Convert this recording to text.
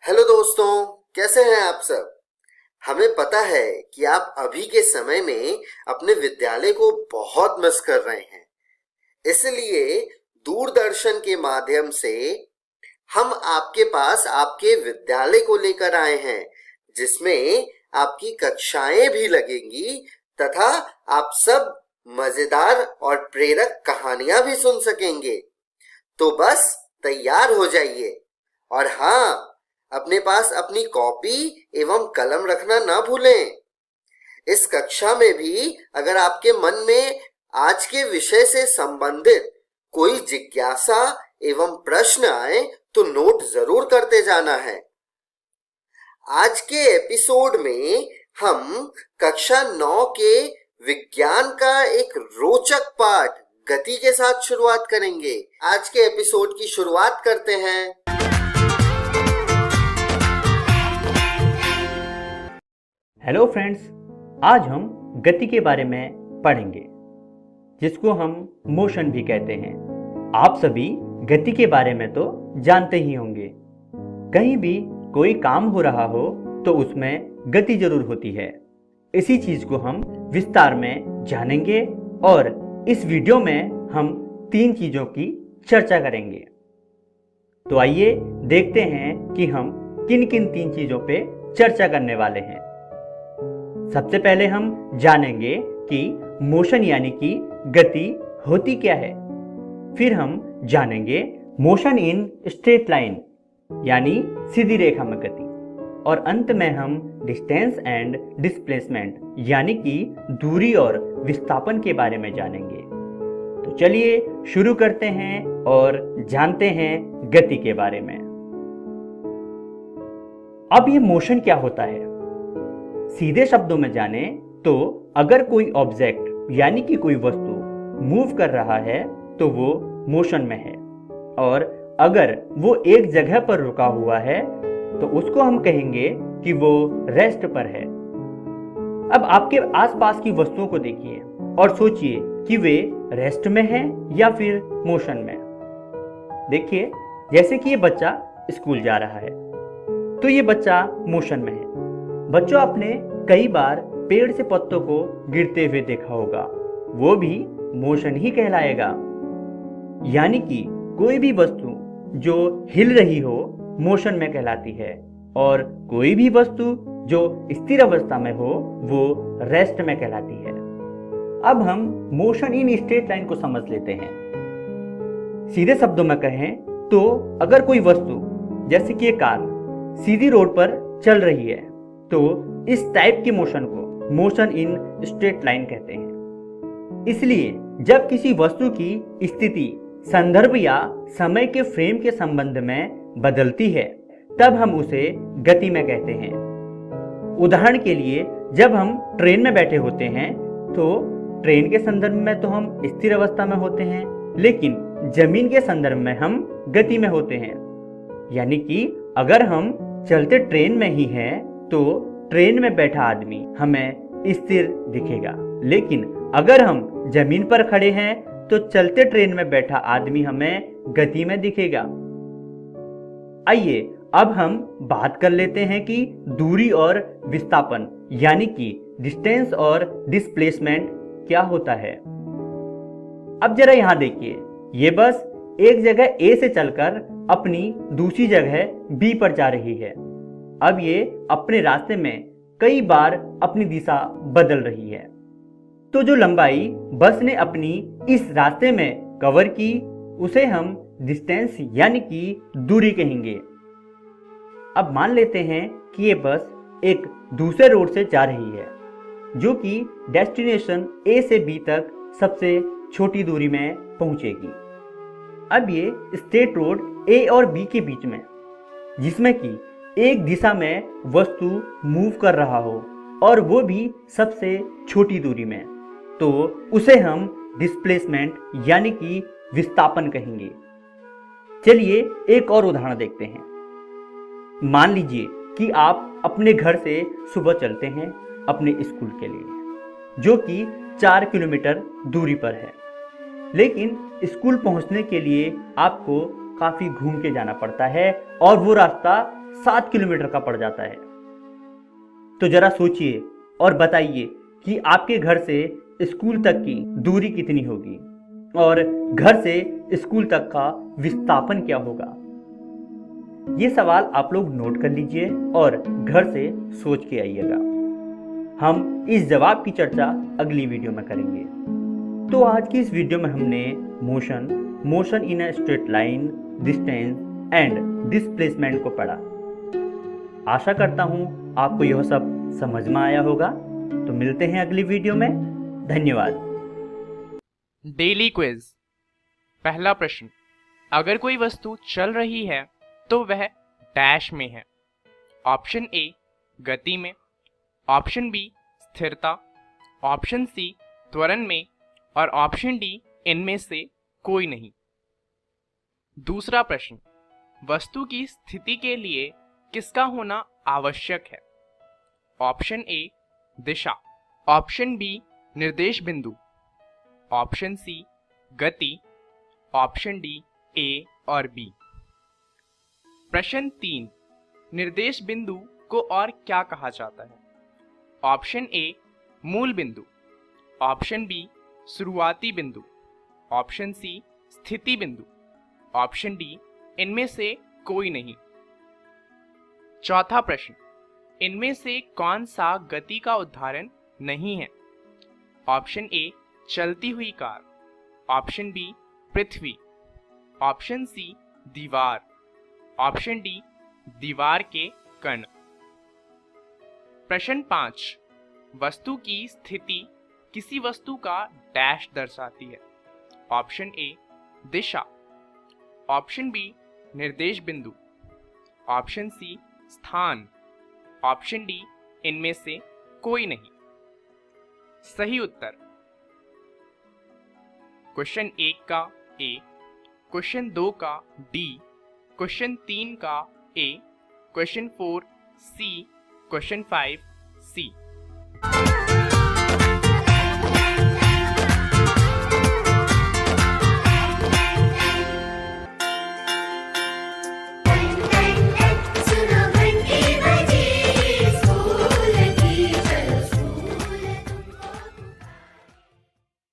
Hello दोस्तों, कैसे हैं आप सब। हमें पता है कि आप अभी के समय में अपने विद्यालय को बहुत मिस कर रहे हैं। इसलिए दूरदर्शन के माध्यम से हम आपके पास आपके विद्यालय को लेकर आए हैं, जिसमें आपकी कक्षाएं भी लगेंगी तथा आप सब मजेदार और प्रेरक कहानियां भी सुन सकेंगे। तो बस तैयार हो जाइए। और हाँ, अपने पास अपनी कॉपी एवं कलम रखना ना भूलें। इस कक्षा में भी अगर आपके मन में आज के विषय से संबंधित कोई जिज्ञासा एवं प्रश्न आए तो नोट जरूर करते जाना है। आज के एपिसोड में हम कक्षा 9 के विज्ञान का एक रोचक पाठ गति के साथ शुरुआत करेंगे। आज के एपिसोड की शुरुआत करते हैं। हेलो फ्रेंड्स, आज हम गति के बारे में पढ़ेंगे, जिसको हम मोशन भी कहते हैं। आप सभी गति के बारे में तो जानते ही होंगे। कहीं भी कोई काम हो रहा हो तो उसमें गति जरूर होती है। इसी चीज को हम विस्तार में जानेंगे और इस वीडियो में हम 3 चीजों की चर्चा करेंगे। तो आइए देखते हैं कि हम किन किन 3 चीजों पे चर्चा करने वाले हैं। सबसे पहले हम जानेंगे कि मोशन यानी कि गति होती क्या है। फिर हम जानेंगे मोशन इन स्ट्रेट लाइन यानी सीधी रेखा में गति। और अंत में हम डिस्टेंस एंड डिस्प्लेसमेंट यानी कि दूरी और विस्थापन के बारे में जानेंगे। तो चलिए शुरू करते हैं और जानते हैं गति के बारे में। अब ये मोशन क्या होता है, सीधे शब्दों में जाने तो अगर कोई ऑब्जेक्ट यानी कि कोई वस्तु मूव कर रहा है तो वो मोशन में है, और अगर वो एक जगह पर रुका हुआ है तो उसको हम कहेंगे कि वो रेस्ट पर है। अब आपके आसपास की वस्तुओं को देखिए और सोचिए कि वे रेस्ट में हैं या फिर मोशन में। देखिए, जैसे कि ये बच्चा स्कूल जा रहा है तो ये बच्चा मोशन में है। बच्चों, आपने कई बार पेड़ से पत्तों को गिरते हुए देखा होगा, वो भी मोशन ही कहलाएगा। यानी कि कोई भी वस्तु जो हिल रही हो मोशन में कहलाती है, और कोई भी वस्तु जो स्थिर अवस्था में हो वो रेस्ट में कहलाती है। अब हम मोशन इन स्ट्रेट लाइन को समझ लेते हैं। सीधे शब्दों में कहें तो अगर कोई वस्तु जैसे कि एक कार सीधी रोड पर चल रही है तो इस टाइप के मोशन को मोशन इन स्ट्रेट लाइन कहते हैं। इसलिए जब किसी वस्तु की स्थिति संदर्भ या समय के फ्रेम के संबंध में बदलती है तब हम उसे गति में कहते हैं। उदाहरण के लिए, जब हम ट्रेन में बैठे होते हैं तो ट्रेन के संदर्भ में तो हम स्थिर अवस्था में होते हैं, लेकिन जमीन के संदर्भ में हम गति में होते हैं। यानी कि अगर हम चलते ट्रेन में ही हैं तो ट्रेन में बैठा आदमी हमें स्थिर दिखेगा, लेकिन अगर हम जमीन पर खड़े हैं तो चलते ट्रेन में बैठा आदमी हमें गति में दिखेगा। आइए अब हम बात कर लेते हैं कि दूरी और विस्थापन यानी कि डिस्टेंस और डिस्प्लेसमेंट क्या होता है। अब जरा यहां देखिए, ये बस एक जगह ए से चलकर अपनी दूसरी जगह बी पर जा रही है। अब ये अपने रास्ते में कई बार अपनी दिशा बदल रही है, तो जो लंबाई बस ने अपनी इस रास्ते में कवर की उसे हम डिस्टेंस यानी कि दूरी कहेंगे। अब मान लेते हैं कि ये बस एक दूसरे रोड से जा रही है जो कि डेस्टिनेशन ए से बी तक सबसे छोटी दूरी में पहुंचेगी। अब ये स्ट्रेट रोड ए और बी के बीच में, जिसमें कि एक दिशा में वस्तु मूव कर रहा हो और वो भी सबसे छोटी दूरी में, तो उसे हम डिस्प्लेसमेंट यानी कि विस्थापन कहेंगे। चलिए एक और उदाहरण देखते हैं। मान लीजिए कि आप अपने घर से सुबह चलते हैं अपने स्कूल के लिए, जो कि 4 किलोमीटर दूरी पर है, लेकिन स्कूल पहुंचने के लिए आपको काफी घूम के जाना पड़ता है और वो रास्ता 7 किलोमीटर का पड़ जाता है। तो जरा सोचिए और बताइए कि आपके घर से स्कूल तक की दूरी कितनी होगी और घर से स्कूल तक का विस्थापन क्या होगा। ये सवाल आप लोग नोट कर लीजिए और घर से सोच के आइएगा। हम इस जवाब की चर्चा अगली वीडियो में करेंगे। तो आज की इस वीडियो में हमने motion in a straight line, distance and displacement को पढ़ा। आशा करता हूं आपको यह सब समझ में आया होगा। तो मिलते हैं अगली वीडियो में। धन्यवाद। Daily quiz. पहला प्रश्न, अगर कोई वस्तु चल रही है तो वह डैश में है। ऑप्शन ए गति में, ऑप्शन बी स्थिरता, ऑप्शन सी त्वरण में और ऑप्शन डी इनमें से कोई नहीं। दूसरा प्रश्न, वस्तु की स्थिति के लिए किसका होना आवश्यक है। ऑप्शन ए दिशा, ऑप्शन बी निर्देश बिंदु, ऑप्शन सी गति, ऑप्शन डी ए और बी। प्रश्न 3, निर्देश बिंदु को और क्या कहा जाता है। ऑप्शन ए मूल बिंदु, ऑप्शन बी शुरुआती बिंदु, ऑप्शन सी स्थिति बिंदु, ऑप्शन डी इनमें से कोई नहीं। चौथा प्रश्न, इनमें से कौन सा गति का उदाहरण नहीं है। ऑप्शन ए चलती हुई कार, ऑप्शन बी पृथ्वी, ऑप्शन सी दीवार, ऑप्शन डी दीवार के कण। प्रश्न 5, वस्तु की स्थिति किसी वस्तु का डैश दर्शाती है। ऑप्शन ए दिशा, ऑप्शन बी निर्देश बिंदु, ऑप्शन सी स्थान, ऑप्शन डी इनमें से कोई नहीं। सही उत्तर क्वेश्चन 1 का ए, क्वेश्चन 2 का डी, क्वेश्चन 3 का ए, क्वेश्चन 4 सी, क्वेश्चन 5 सी।